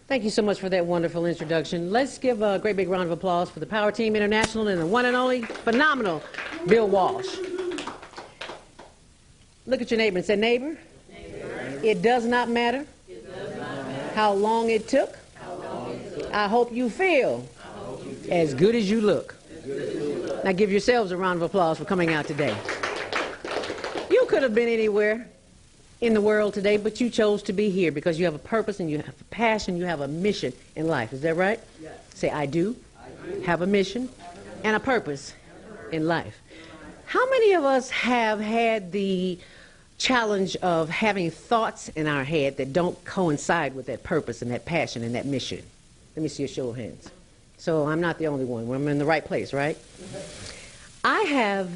Thank you so much for that wonderful introduction. Let's give a great big round of applause for the Power Team International and the one and only phenomenal Bill Walsh. Look at your neighbor and say, neighbor, it does not matter how long it took. I hope you feel as good as you look. Now give yourselves a round of applause for coming out today. You could have been anywhere in the world today, but you chose to be here because you have a purpose and you have a passion, you have a mission in life. Is that right? Yes. Say, I do have a mission and a purpose in life. How many of us have had the challenge of having thoughts in our head that don't coincide with that purpose and that passion and that mission? Let me see a show of hands. So I'm not the only one. I'm in the right place, right? I have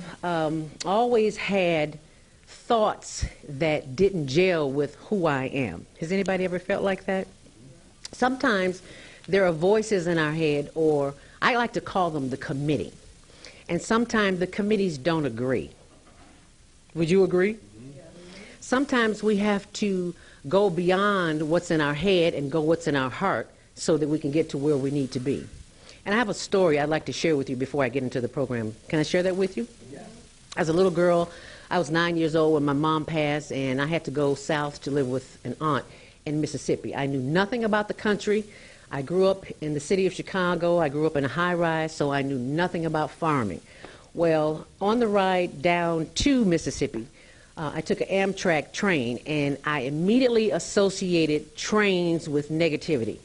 always had thoughts that didn't gel with who I am. Has anybody ever felt like that? Sometimes there are voices in our head, or I like to call them the committee. And sometimes the committees don't agree. Would you agree? Sometimes we have to go beyond what's in our head and go what's in our heart so that we can get to where we need to be. And I have a story I'd like to share with you before I get into the program. Can I share that with you? Yeah. As a little girl, I was 9 years old when my mom passed, and I had to go south to live with an aunt in Mississippi. I knew nothing about the country. I grew up in the city of Chicago. I grew up in a high-rise, so I knew nothing about farming. Well, on the ride down to Mississippi, I took an Amtrak train, and I immediately associated trains with negativity.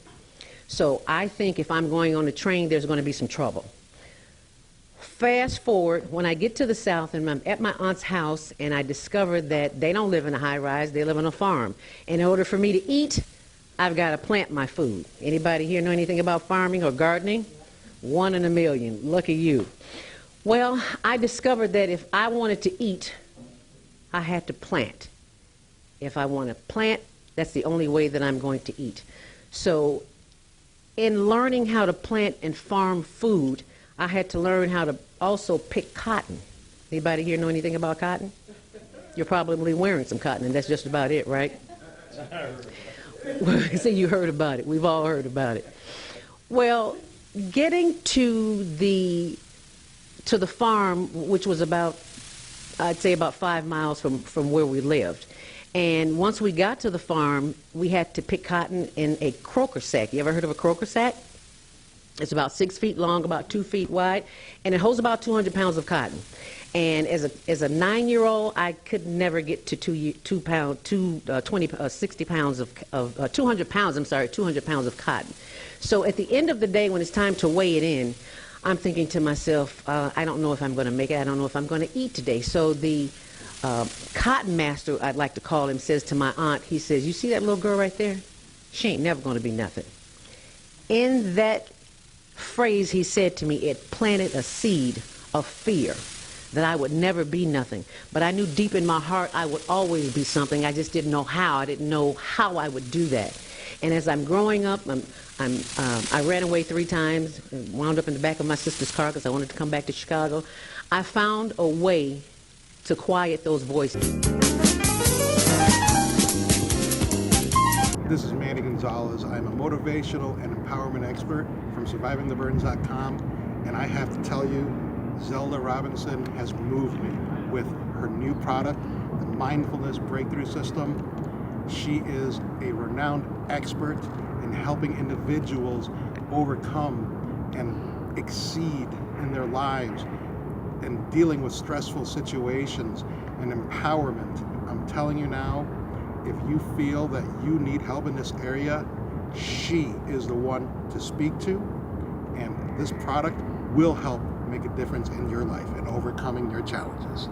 So I think if I'm going on a train, there's going to be some trouble. Fast forward, when I get to the South and I'm at my aunt's house, and I discover that they don't live in a high-rise, they live on a farm. In order for me to eat, I've got to plant my food. Anybody here know anything about farming or gardening? 1 in a million. Lucky you. Well, I discovered that if I wanted to eat, I had to plant. If I want to plant, that's the only way that I'm going to eat. So in learning how to plant and farm food, I had to learn how to also pick cotton. Anybody here know anything about cotton? You're probably wearing some cotton, and that's just about it, right? See, you heard about it. We've all heard about it. Well, getting to the farm, which was about, I'd say about 5 miles from where we lived. And once we got to the farm, we had to pick cotton in a croaker sack. You ever heard of a croaker sack? It's about 6 feet long, about 2 feet wide, and it holds about 200 pounds of cotton. And as a 9-year-old, I could never get to 200 pounds of cotton. So at the end of the day, when it's time to weigh it in, I'm thinking to myself, I don't know if I'm going to make it. I don't know if I'm going to eat today. So the cotton master, I'd like to call him, says to my aunt, he says, you see that little girl right there? She ain't never going to be nothing. In that phrase he said to me, it planted a seed of fear that I would never be nothing. But I knew deep in my heart I would always be something. I just didn't know how. I didn't know how I would do that. And as I'm growing up, I ran away 3 times, and wound up in the back of my sister's car because I wanted to come back to Chicago. I found a way to quiet those voices. This is Manny Gonzalez. I'm a motivational and empowerment expert from SurvivingTheBurdens.com, and I have to tell you, Zelda Robinson has moved me with her new product, the Mindfulness Breakthrough System. She is a renowned expert in helping individuals overcome and exceed in their lives and dealing with stressful situations and empowerment. I'm telling you now, if you feel that you need help in this area, she is the one to speak to, and this product will help make a difference in your life and overcoming your challenges.